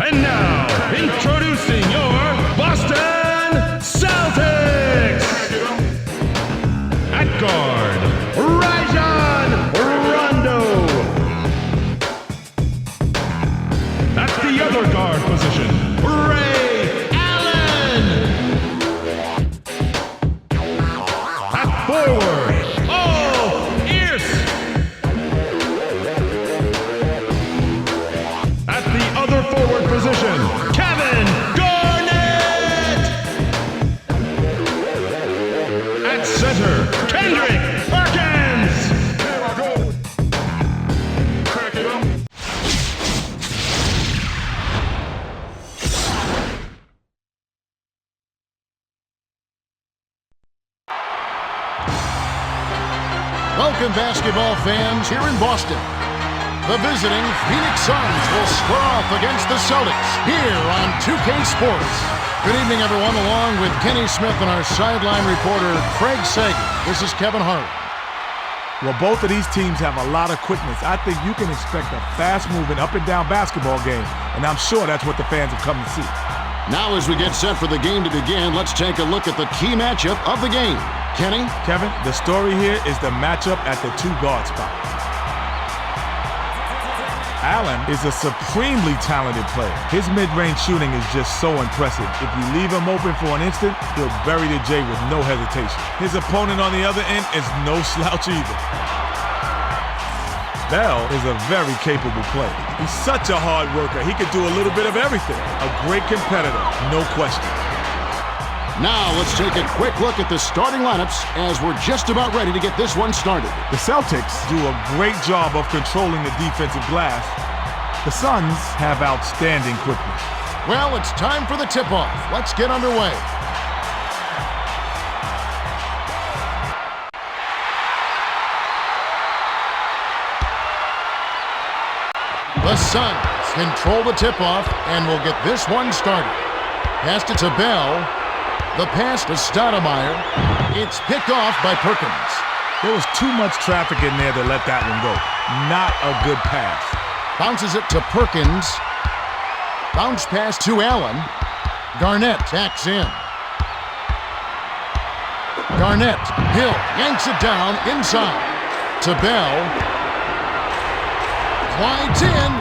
And now, introducing your Boston Celtics! At guard, Rajon Rondo. At the other guard position, Ray Allen. At forward, Earth. At the other forward position, Kevin Garnett! At center, Kendrick Perkins! Here I go. Crack it up. Welcome, basketball fans, here in Boston. The visiting Phoenix Suns will square off against the Celtics here on 2K Sports. Good evening, everyone, along with Kenny Smith and our sideline reporter, Craig Sager. This is Kevin Hart. Well, both of these teams have a lot of quickness. I think you can expect a fast-moving, up-and-down basketball game, and I'm sure that's what the fans have come to see. Now, as we get set for the game to begin, let's take a look at the key matchup of the game. Kenny? Kevin, the story here is the matchup at the two-guard spot. Allen is a supremely talented player. His mid-range shooting is just so impressive. If you leave him open for an instant, he'll bury the J with no hesitation. His opponent on the other end is no slouch either. Bell is a very capable player. He's such a hard worker. He can do a little bit of everything. A great competitor, no question. Now let's take a quick look at the starting lineups as we're just about ready to get this one started. The Celtics do a great job of controlling the defensive glass. The Suns have outstanding quickness. Well, it's time for the tip-off. Let's get underway. The Suns control the tip-off and will get this one started. Passed it to Bell. The pass to Stoudemire. It's picked off by Perkins. There was too much traffic in there to let that one go. Not a good pass. Bounces it to Perkins. Bounce pass to Allen. Garnett tacks in. Garnett, Hill yanks it down inside. To Bell. Glides in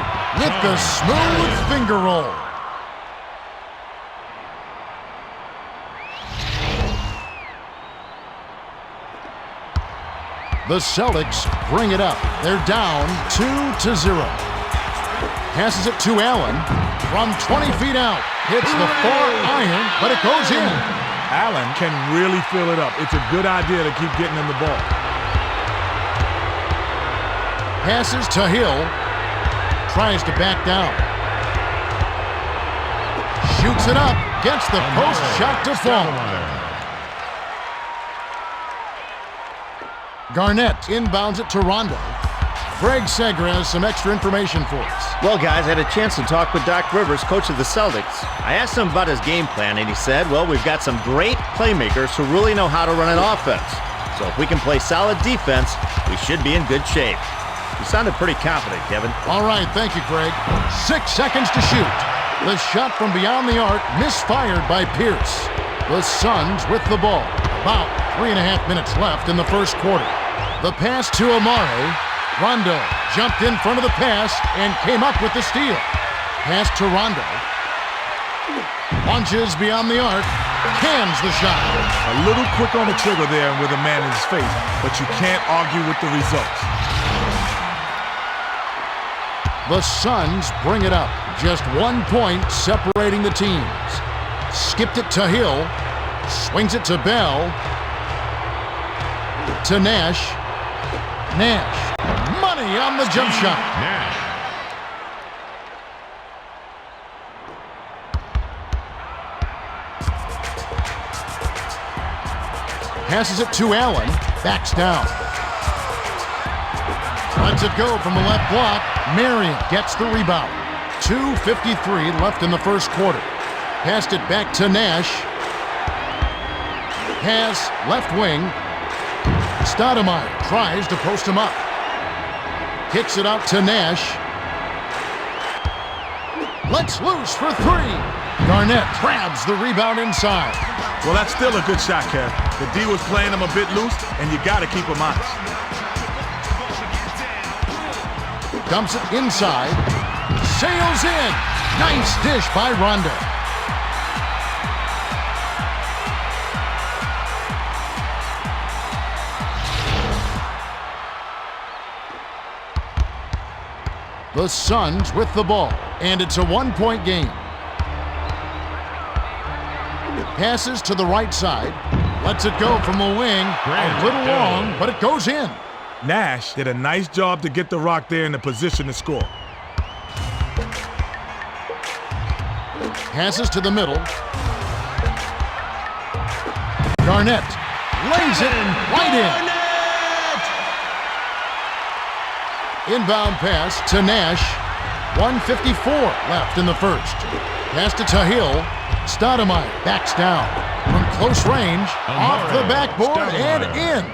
with the smooth finger roll. The Celtics bring it up. They're down 2-0. Passes it to Allen from 20 feet out. Hits the far iron, but it goes in. Allen can really fill it up. It's a good idea to keep getting him the ball. Passes to Hill. Tries to back down. Shoots it up. Gets the post shot to fall. Garnett inbounds it to Rondo. Greg Sager has some extra information for us. Well, guys, I had a chance to talk with Doc Rivers, coach of the Celtics. I asked him about his game plan, and he said, well, we've got some great playmakers who really know how to run an offense. So if we can play solid defense, we should be in good shape. You sounded pretty confident, Kevin. All right, thank you, Greg. 6 seconds to shoot. The shot from beyond the arc misfired by Pierce. The Suns with the ball. About 3.5 minutes left in the first quarter. The pass to Amare. Rondo jumped in front of the pass and came up with the steal. Pass to Rondo. Launches beyond the arc. Cans the shot. A little quick on the trigger there with a man in his face, but you can't argue with the results. The Suns bring it up. Just 1 point separating the teams. Skipped it to Hill. Swings it to Bell. To Nash. Nash. Money on the jump shot. Nash. Passes it to Allen. Backs down. Lets it go from the left block. Marion gets the rebound. 2:53 left in the first quarter. Passed it back to Nash. Pass left wing. Stoudemire tries to post him up. Kicks it out to Nash. Lets loose for three. Garnett grabs the rebound inside. Well, that's still a good shot, Kev. The D was playing him a bit loose, and you got to keep him honest. Dumps it inside. Sails in. Nice dish by Rondo. The Suns with the ball, and it's a 1-point game. Passes to the right side. Lets it go from the wing. A little long, but it goes in. Nash did a nice job to get the rock there in the position to score. Passes to the middle. Garnett lays it right in. Inbound pass to Nash. 1:54 left in the first. Pass to Hill. Stoudemire backs down. From close range, off the backboard and in.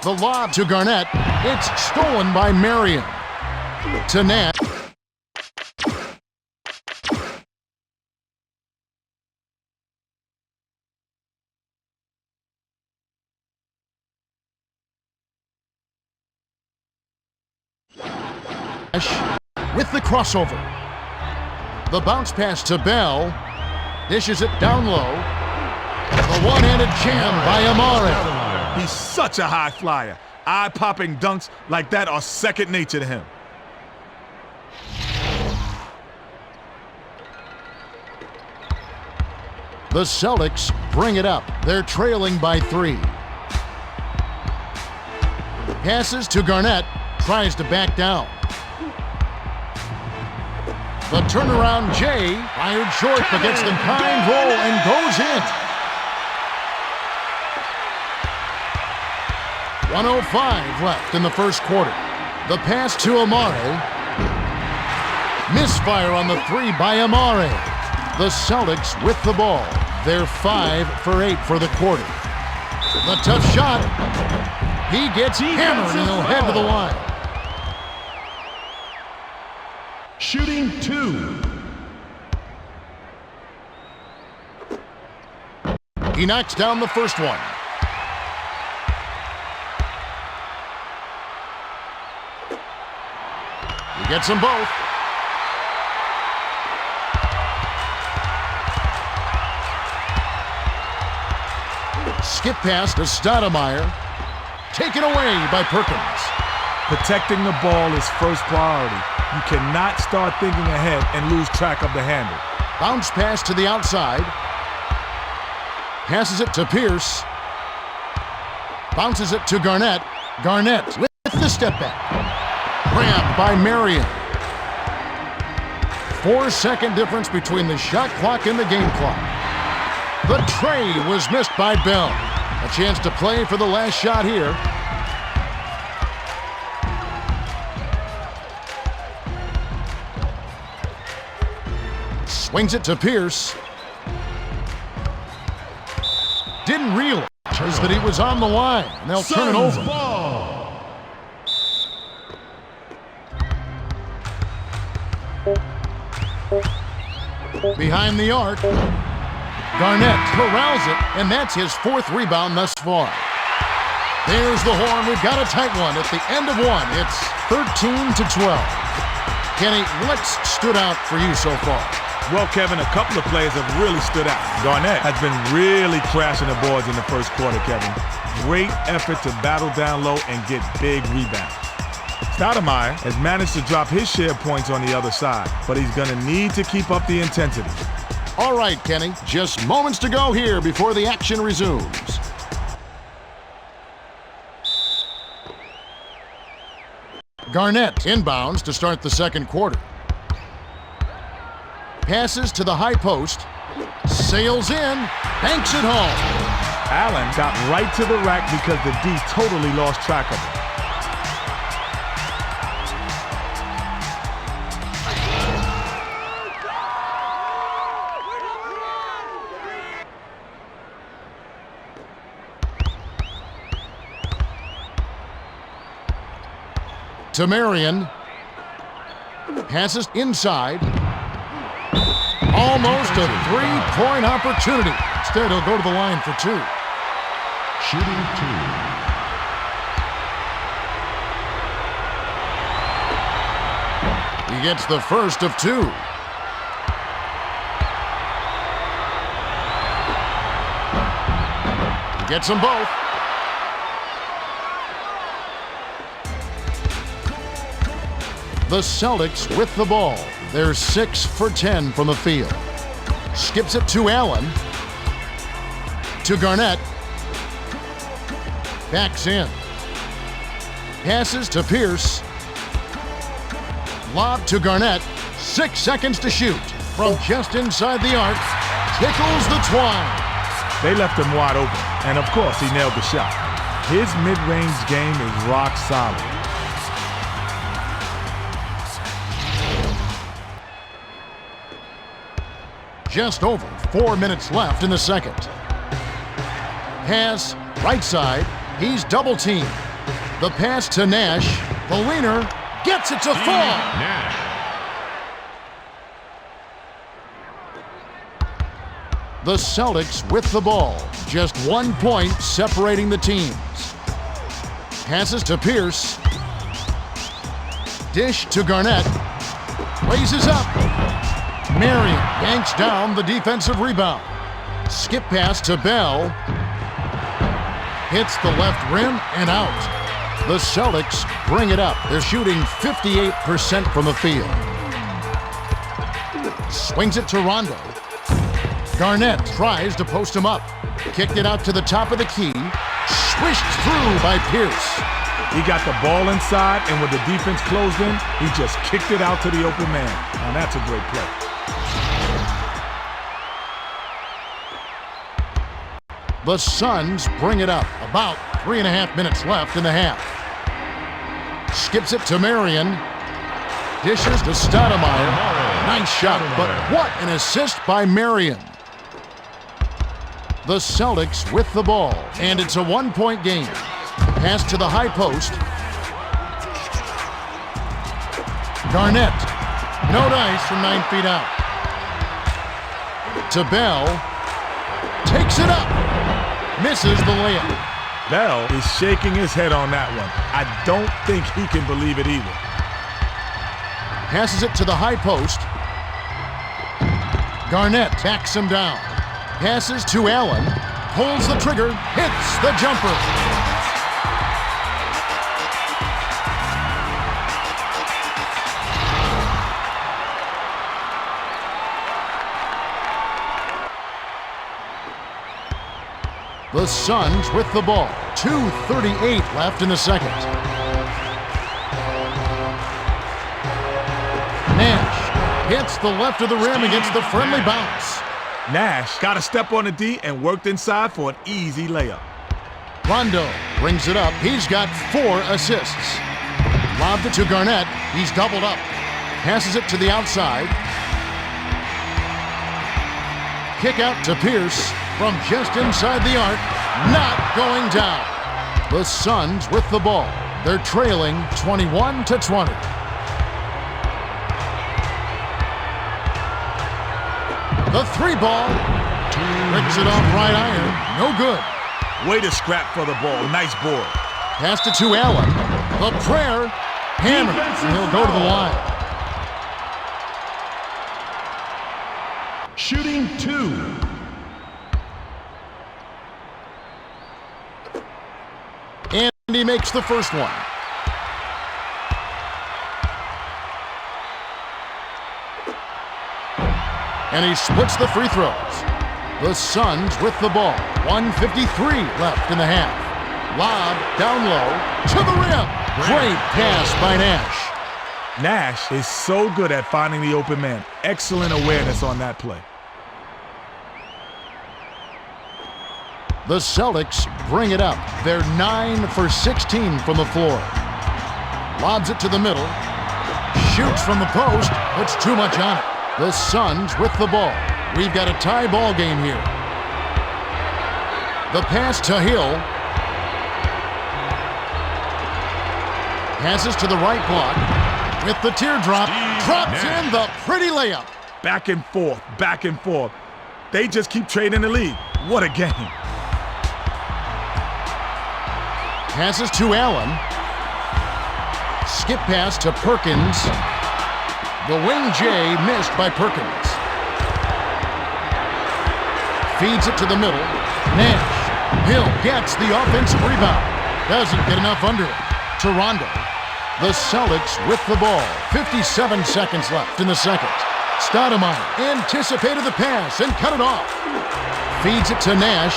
The lob to Garnett. It's stolen by Marion. To Nash. With the crossover. The bounce pass to Bell. Dishes it down low. The one-handed jam by Amare. He's such a high flyer. Eye-popping dunks like that are second nature to him. The Celtics bring it up. They're trailing by 3. Passes to Garnett. Tries to back down. The turnaround Jay fired short but gets the kind roll and goes in. 1:05 left in the first quarter. The pass to Amare. Misfire on the 3 by Amare. The Celtics with the ball. They're 5 for 8 for the quarter. The tough shot. He gets hammered and he'll head to the line. Shooting 2. He knocks down the first one. He gets them both. Skip pass to Stoudemire. Taken away by Perkins. Protecting the ball is first priority. You cannot start thinking ahead and lose track of the handle. Bounce pass to the outside. Passes it to Pierce. Bounces it to Garnett. Garnett with the step back. Grabbed by Marion. 4-second difference between the shot clock and the game clock. The tray was missed by Bell. A chance to play for the last shot here. Swings it to Pierce. Didn't realize that he was on the line. And they'll turn it over. Ball. Behind the arc. Garnett corrals it, and that's his 4th rebound thus far. There's the horn. We've got a tight one at the end of one. It's 13-12. Kenny, what's stood out for you so far? Well, Kevin, a couple of players have really stood out. Garnett has been really crashing the boards in the first quarter, Kevin. Great effort to battle down low and get big rebounds. Stoudemire has managed to drop his share points on the other side, but he's going to need to keep up the intensity. All right, Kenny, just moments to go here before the action resumes. Garnett inbounds to start the second quarter. Passes to the high post, sails in, banks it home. Allen got right to the rack because the D totally lost track of it. To Marion. Passes inside. Almost a three-point opportunity. Instead, he'll go to the line for two. Shooting 2. He gets the first of two. He gets them both. The Celtics with the ball. They're 6 for 10 from the field. Skips it to Allen. To Garnett. Backs in. Passes to Pierce. Lob to Garnett. 6 seconds to shoot. From just inside the arc. Tickles the twine. They left him wide open, and of course he nailed the shot. His mid-range game is rock solid. Just over 4 minutes left in the second. Pass, right side. He's double-teamed. The pass to Nash. The leaner gets it to fall. Nash. The Celtics with the ball. Just 1 point separating the teams. Passes to Pierce. Dish to Garnett. Raises up. Marion yanks down the defensive rebound. Skip pass to Bell. Hits the left rim and out. The Celtics bring it up. They're shooting 58% from the field. Swings it to Rondo. Garnett tries to post him up. Kicked it out to the top of the key. Swished through by Pierce. He got the ball inside, and with the defense closed in, he just kicked it out to the open man. Now that's a great play. The Suns bring it up. About 3.5 minutes left in the half. Skips it to Marion. Dishes to Stoudemire. Nice shot, but what an assist by Marion. The Celtics with the ball, and it's a 1-point game. Pass to the high post. Garnett. No dice from 9 feet out. To Bell. Takes it up. Misses the layup. Bell is shaking his head on that one. I don't think he can believe it either. Passes it to the high post. Garnett backs him down. Passes to Allen. Pulls the trigger. Hits the jumper. The Suns with the ball. 2:38 left in the second. Nash hits the left of the rim against the friendly bounce. Nash got to step on the D and worked inside for an easy layup. Rondo brings it up. He's got 4 assists. Lobbed it to Garnett. He's doubled up. Passes it to the outside. Kick out to Pierce from just inside the arc. Not going down. The Suns with the ball. They're trailing 21-20. The 3 ball. Ricks it off right iron. No good. Way to scrap for the ball. Nice board. Passed it to Allen. The prayer. Hammer. And he'll go to the line. And he makes the first one. And he splits the free throws. The Suns with the ball. 1:53 left in the half. Lob down low to the rim. Great pass by Nash. Nash is so good at finding the open man. Excellent awareness on that play. The Celtics bring it up. They're 9 for 16 from the floor. Lobs it to the middle. Shoots from the post. Puts too much on it. The Suns with the ball. We've got a tie ball game here. The pass to Hill. Passes to the right block. With the teardrop. Drops in the pretty layup. Back and forth, back and forth. They just keep trading the lead. What a game. Passes to Allen. Skip pass to Perkins. The wing J missed by Perkins. Feeds it to the middle. Nash. Hill gets the offensive rebound. Doesn't get enough under it. To Rondo. The Celtics with the ball. 57 seconds left in the second. Stoudemire anticipated the pass and cut it off. Feeds it to Nash.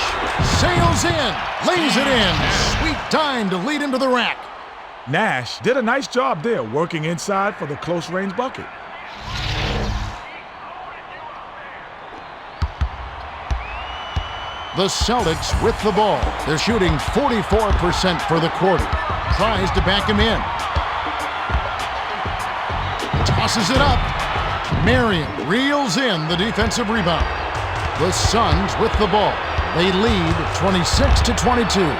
Sails in. Lays it in. Sweet time to lead into the rack. Nash did a nice job there, working inside for the close-range bucket. The Celtics with the ball. They're shooting 44% for the quarter. Tries to back him in. Tosses it up. Marion reels in the defensive rebound. The Suns with the ball. They lead 26-22.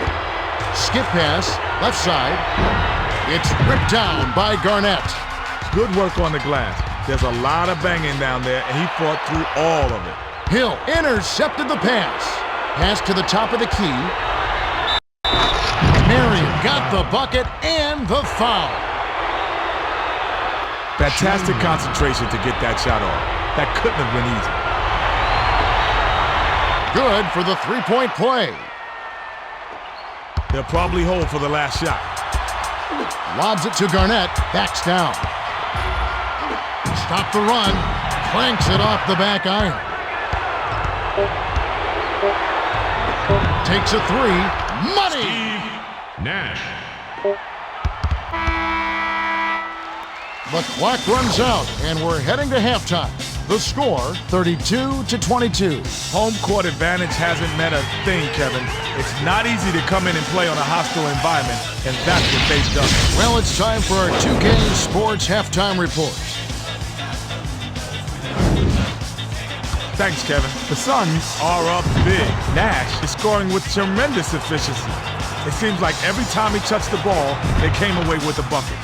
Skip pass, left side. It's ripped down by Garnett. Good work on the glass. There's a lot of banging down there, and he fought through all of it. Hill intercepted the pass. Pass to the top of the key. Marion got the bucket and the foul. Fantastic concentration to get that shot off. That couldn't have been easy. Good for the three-point play. They'll probably hold for the last shot. Lobs it to Garnett. Backs down. Stop the run. Cranks it off the back iron. Takes a three. Money! Nash. The clock runs out, and we're heading to halftime. The score, 32-22. Home court advantage hasn't meant a thing, Kevin. It's not easy to come in and play on a hostile environment, and that's what they've done. Well, it's time for our 2K Sports Halftime Report. Thanks, Kevin. The Suns are up big. Nash is scoring with tremendous efficiency. It seems like every time he touched the ball, they came away with a bucket.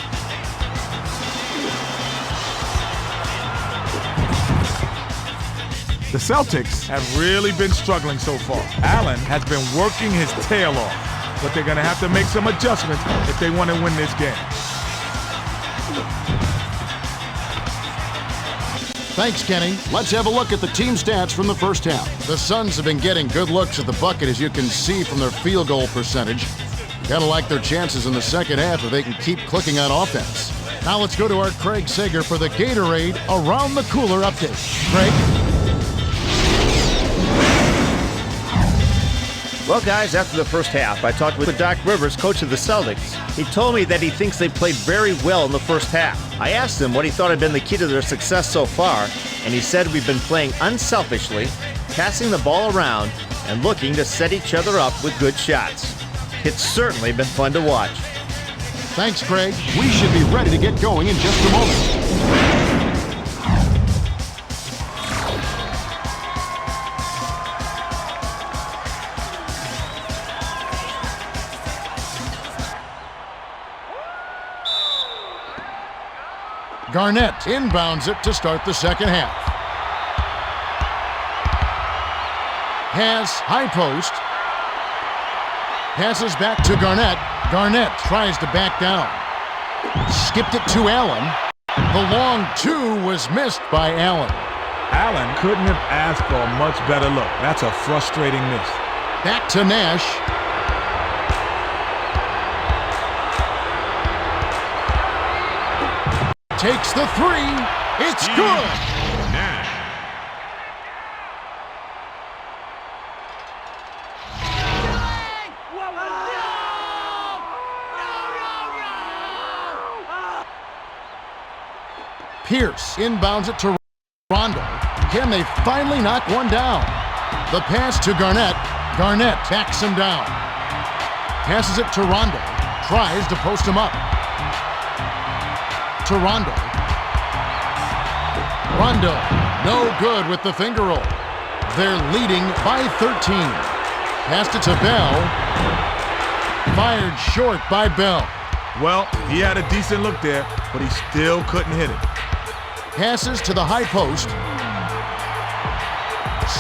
The Celtics have really been struggling so far. Allen has been working his tail off, but they're going to have to make some adjustments if they want to win this game. Thanks, Kenny. Let's have a look at the team stats from the first half. The Suns have been getting good looks at the bucket, as you can see from their field goal percentage. Kind of like their chances in the second half if they can keep clicking on offense. Now let's go to our Craig Sager for the Gatorade Around the Cooler update. Craig? Well, guys, after the first half, I talked with Doc Rivers, coach of the Celtics. He told me that he thinks they played very well in the first half. I asked him what he thought had been the key to their success so far, and he said we've been playing unselfishly, passing the ball around, and looking to set each other up with good shots. It's certainly been fun to watch. Thanks, Craig. We should be ready to get going in just a moment. Garnett inbounds it to start the second half. Pass, high post. Passes back to Garnett. Garnett tries to back down. Skipped it to Allen. The long two was missed by Allen. Allen couldn't have asked for a much better look. That's a frustrating miss. Back to Nash. takes the three. It's good. Nash. Pierce inbounds it to Rondo. Can they finally knock one down? The pass to Garnett. Garnett backs him down. Passes it to Rondo. Tries to post him up. To Rondo. Rondo, no good with the finger roll. They're leading by 13. Passed it to Bell. Fired short by Bell. Well, he had a decent look there, but he still couldn't hit it. Passes to the high post.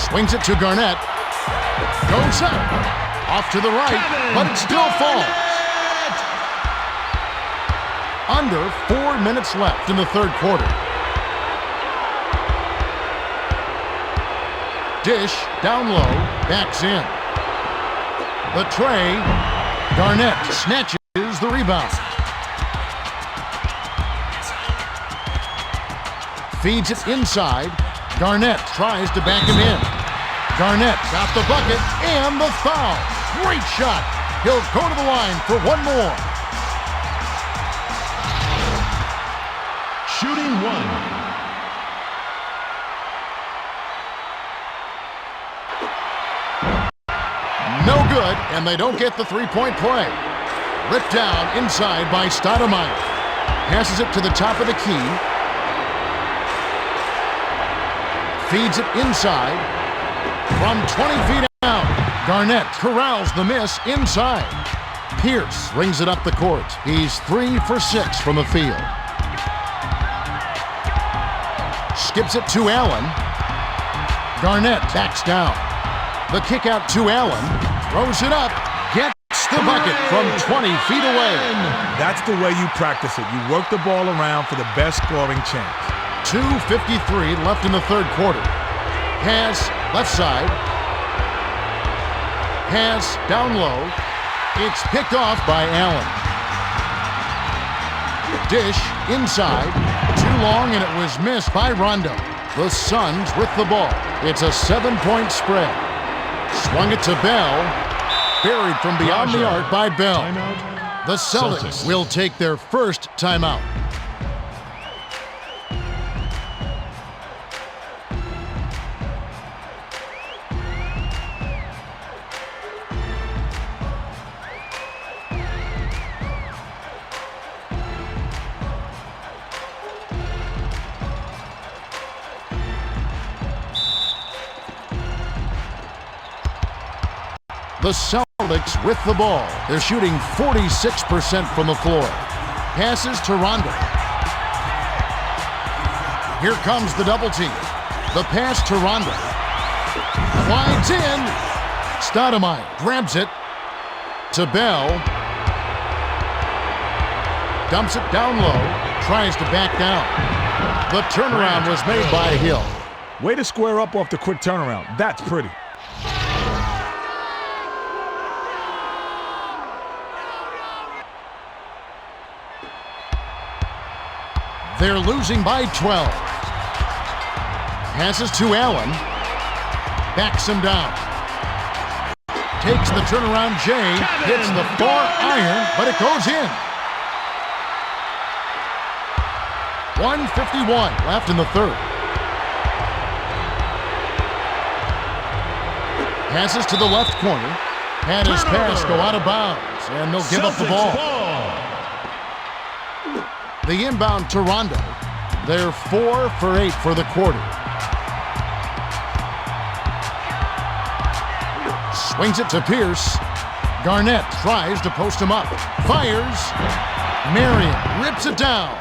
Swings it to Garnett. Goes up. Off to the right, but it still falls. Under 4 minutes left in the third quarter. Dish down low, backs in. The tray. Garnett snatches the rebound. Feeds it inside. Garnett tries to back him in. Garnett got the bucket and the foul. Great shot. He'll go to the line for one more. Shooting one. No good, and they don't get the three-point play. Ripped down inside by Stoudemire. Passes it to the top of the key. Feeds it inside. From 20 feet out, Garnett corrals the miss inside. Pierce brings it up the court. He's 3 for 6 from the field. Skips it to Allen. Garnett backs down. The kick out to Allen. Throws it up. Gets the bucket from 20 feet away. That's the way you practice it. You work the ball around for the best scoring chance. 2:53 left in the third quarter. Pass left side. Pass down low. It's picked off by Allen. Dish inside. Too long, and it was missed by Rondo. The Suns with the ball. It's a 7-point spread. Swung it to Bell. Buried from beyond the arc by Bell. Timeout. The Celtics will take their first timeout. The Celtics with the ball. They're shooting 46% from the floor. Passes to Rondo. Here comes the double team. The pass to Rondo. Slides in. Stoudemire grabs it to Bell. Dumps it down low. Tries to back down. The turnaround was made by Hill. Way to square up off the quick turnaround. That's pretty. They're losing by 12. Passes to Allen. Backs him down. Takes the turnaround J. Hits the far iron, but it goes in. 1:51 left in the third. Passes to the left corner. Had his pass go out of bounds, and they'll give up the ball. The inbound to Rondo. They're 4 for 8 for the quarter. Swings it to Pierce. Garnett tries to post him up. Fires. Marion rips it down.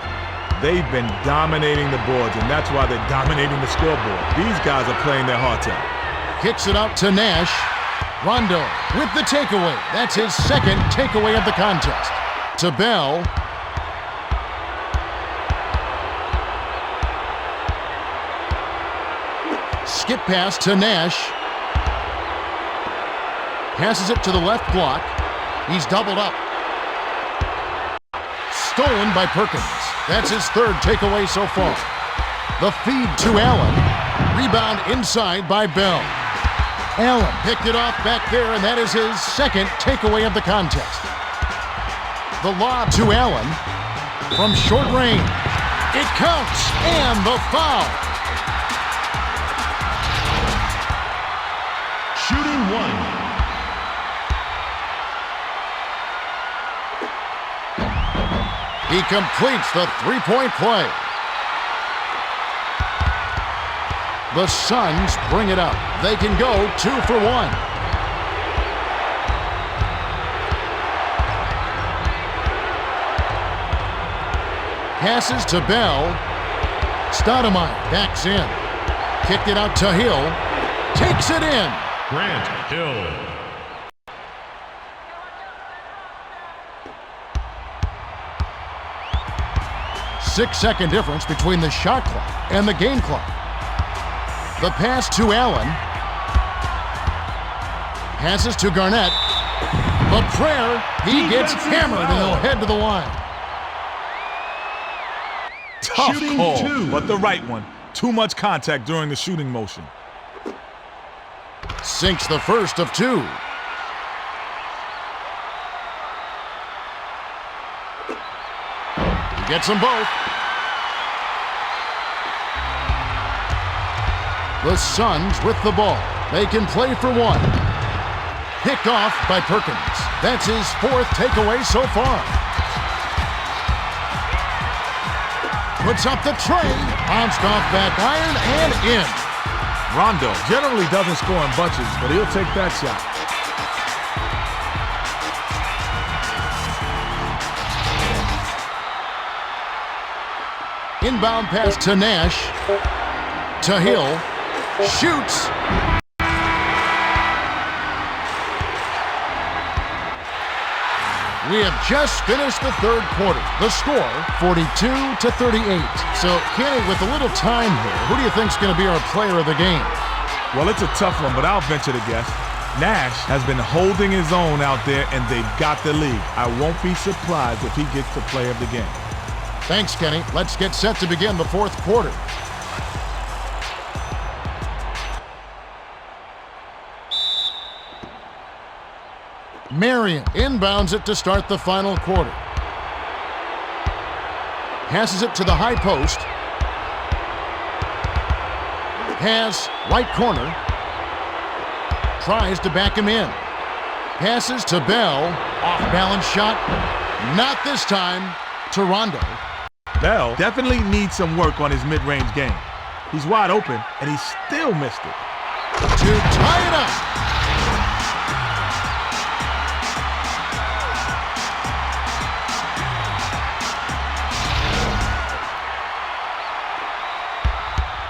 They've been dominating the boards, and that's why they're dominating the scoreboard. These guys are playing their hearts out. Kicks it out to Nash. Rondo with the takeaway. That's his second takeaway of the contest. To Bell. Skip pass to Nash. Passes it to the left block. He's doubled up. Stolen by Perkins. That's his third takeaway so far. The feed to Allen. Rebound inside by Bell. Allen picked it off back there, and that is his second takeaway of the contest. The lob to Allen from short range. It counts, and the foul. Shooting one. He completes the three-point play. The Suns bring it up. They can go 2 for 1. Passes to Bell. Stoudemire backs in. Kicked it out to Hill. Takes it in. Grant Hill. Six-second difference between the shot clock and the game clock. The pass to Allen. Passes to Garnett. The prayer. He gets hammered and he'll head to the line. Tough Shooting call, two. but the right one. Too much contact during the shooting motion. Sinks the first of two. He gets them both. The Suns with the ball. They can play for one. Picked off by Perkins. That's his fourth takeaway so far. Puts up the tray. Bounced off back iron and in. Rondo generally doesn't score in bunches, but he'll take that shot. Inbound pass to Nash. To Hill. Shoots. We have just finished the third quarter. The score, 42-38. So, Kenny, with a little time here, who do you think is going to be our player of the game? Well, it's a tough one, but I'll venture to guess. Nash has been holding his own out there, and they've got the lead. I won't be surprised if he gets the play of the game. Thanks, Kenny. Let's get set to begin the fourth quarter. Marion inbounds it to start the final quarter. Passes it to the high post. Pass, right corner. Tries to back him in. Passes to Bell. Off-balance shot. Not this time to Rondo. Bell definitely needs some work on his mid-range game. He's wide open, and he still missed it. To tie it up.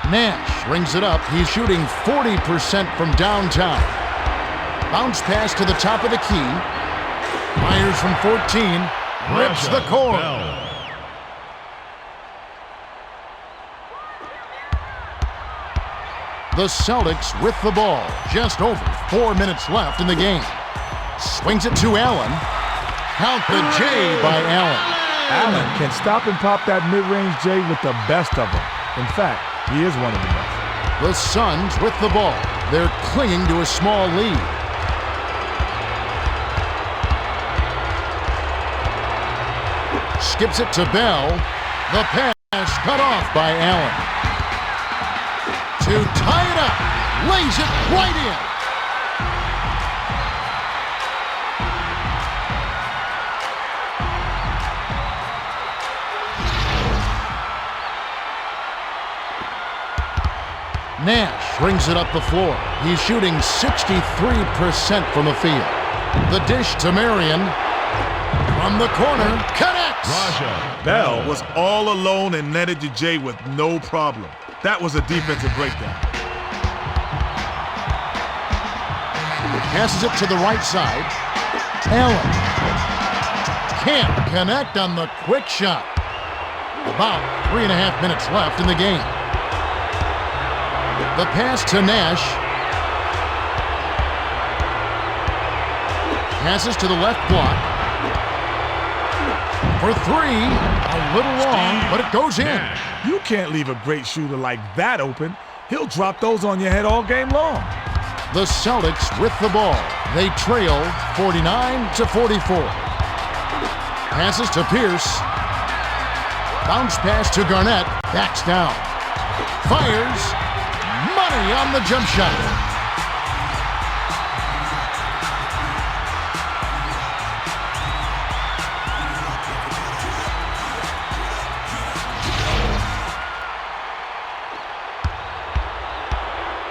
Nash brings it up. He's shooting 40% from downtown. Bounce pass to the top of the key. Fires from 14. Rips the core. Bell. The Celtics with the ball. Just over 4 minutes left in the game. Swings it to Allen. Count the J by Allen. Allen can stop and pop that mid-range J with the best of them. In fact, he is one of the best. The Suns with the ball. They're clinging to a small lead. Skips it to Bell. The pass cut off by Allen. To tie it up. Lays it right in. Nash brings it up the floor. He's shooting 63% from the field. The dish to Marion. From the corner, connects! Raja. Bell was all alone and netted to Jay with no problem. That was a defensive breakdown. Passes it to the right side. Allen. Can't connect on the quick shot. About 3.5 minutes left in the game. The pass to Nash. Passes to the left block. For three. A little long, but it goes in. You can't leave a great shooter like that open. He'll drop those on your head all game long. The Celtics with the ball. They trail 49-44. Passes to Pierce. Bounce pass to Garnett. Backs down. Fires. Money on the jump shot.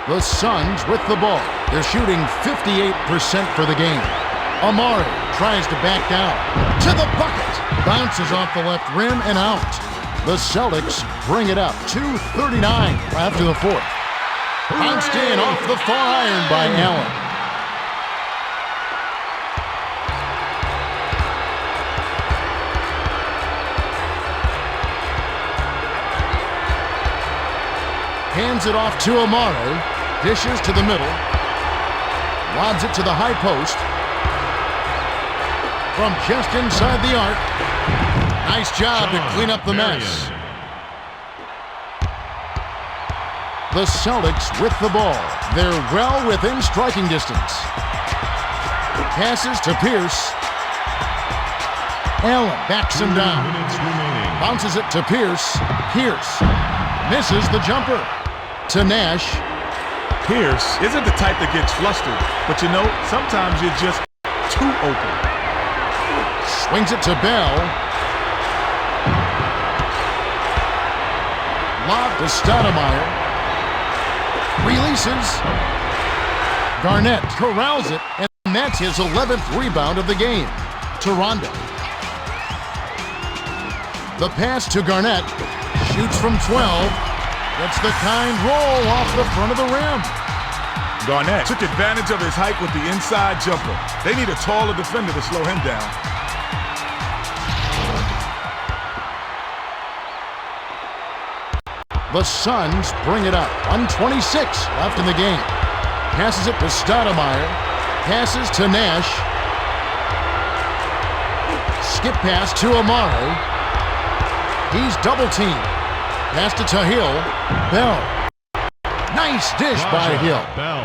The Suns with the ball. They're shooting 58% for the game. Amari tries to back down. To the bucket. Bounces off the left rim and out. The Celtics bring it up. 2:39 after the fourth. Bounced in off the far iron by Allen. Hands it off to Amari. Dishes to the middle. Lobs it to the high post. From just inside the arc. Nice job to clean up the mess. The Celtics with the ball. They're well within striking distance. Passes to Pierce. Allen backs him down. Bounces it to Pierce. Pierce misses the jumper. To Nash. Pierce isn't the type that gets flustered, but you know, sometimes you're just too open. Swings it to Bell. Lob to Stoudemire. Releases. Garnett corrals it, and that's his 11th rebound of the game. To Rondo. The pass to Garnett. Shoots from 12. Gets the kind roll off the front of the rim. Garnett took advantage of his height with the inside jumper. They need a taller defender to slow him down. The Suns bring it up. 1:26 left in the game. Passes it to Stoudemire. Passes to Nash. Skip pass to Amari. He's double-teamed. Pass to Hill. Bell. Nice dish by Hill. Bell.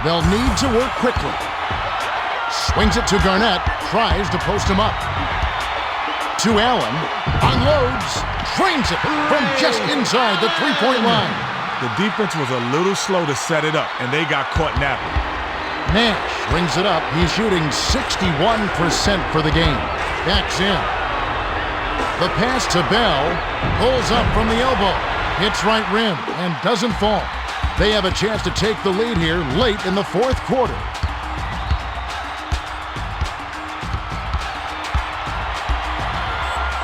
They'll need to work quickly. Swings it to Garnett. Tries to post him up. To Allen. Unloads. Trains it from just inside the three-point line. The defense was a little slow to set it up, and they got caught napping. Nash brings it up. He's shooting 61% for the game. Backs in. The pass to Bell. Pulls up from the elbow. Hits right rim and doesn't fall. They have a chance to take the lead here late in the fourth quarter.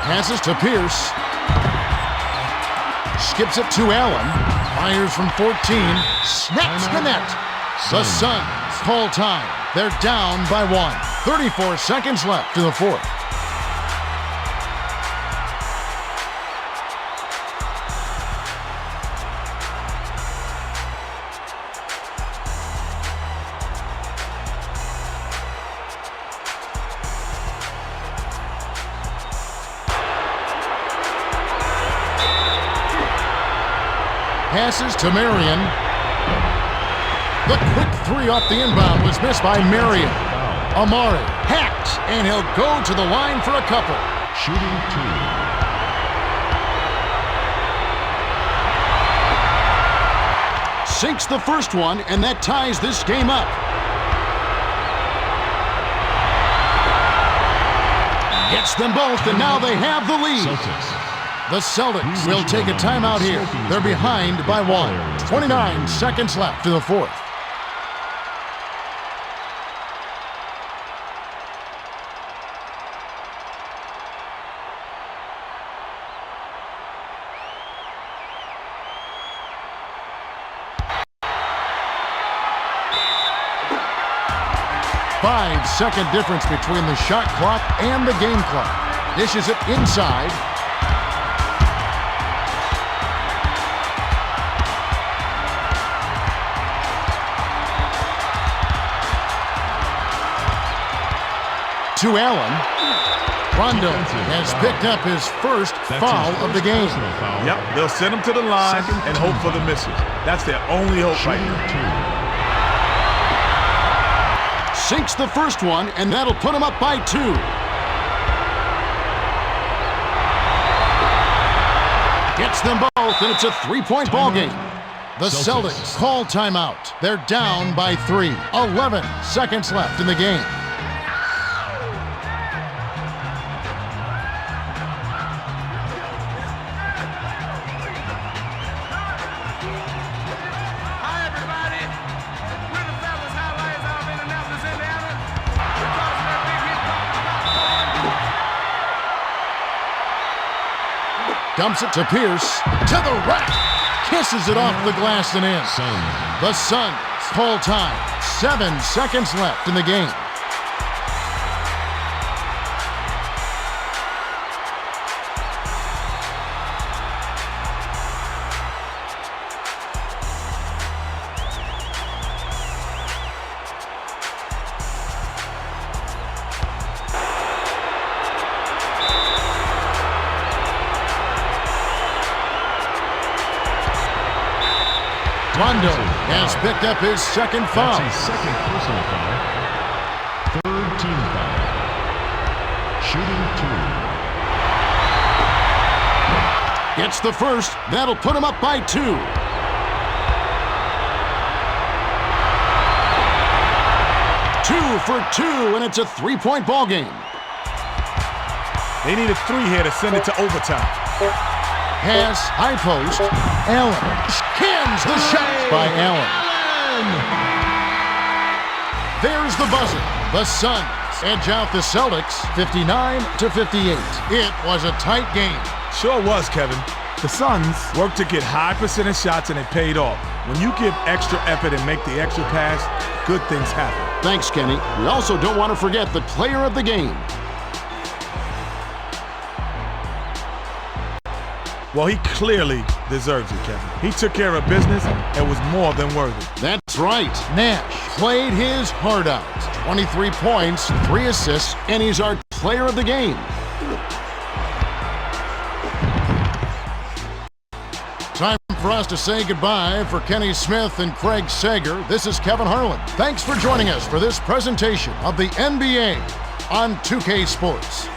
Passes to Pierce. Skips it to Allen. Fires from 14. Snaps the net. The Suns call time. They're down by 1. 34 seconds left in the fourth. Passes to Marion. The quick three off the inbound was missed by Marion. Amari hacked, and he'll go to the line for a couple. Shooting 2. Sinks the first one, and that ties this game up. Gets them both, and now they have the lead. Celtics. The Celtics will take a timeout here. They're behind by 1. 29 seconds left in the fourth. Five-second difference between the shot clock and the game clock. Dishes it inside. to Allen. Rondo has picked up his first foul of the game. Yep, they'll send him to the line and hope for the misses. That's their only hope right now. Sinks the first one, and that'll put him up by 2. Gets them both, and it's a 3-point ball game. The Celtics call timeout. They're down by 3. 11 seconds left in the game. Dumps it to Pierce, to the rack, kisses it off the glass and in. The Suns call time. 7 seconds left in the game. Rondo has picked up his second foul. That's his second personal foul. Third team foul. Shooting 2. Gets the first. That'll put him up by 2. 2 for 2, and it's a 3-point ball game. They need a 3 here to send it to overtime. Has high post. Allen cans the shot by Allen. There's the buzzer. The Suns edge out the Celtics 59-58. It was a tight game. Sure was, Kevin. The Suns worked to get high percentage shots and it paid off. When you give extra effort and make the extra pass, good things happen. Thanks, Kenny. We also don't want to forget the player of the game. Well, he clearly deserves it, Kevin. He took care of business and was more than worthy. That's right. Nash played his heart out. 23 points, 3 assists, and he's our player of the game. Time for us to say goodbye. For Kenny Smith and Craig Sager, this is Kevin Harlan. Thanks for joining us for this presentation of the NBA on 2K Sports.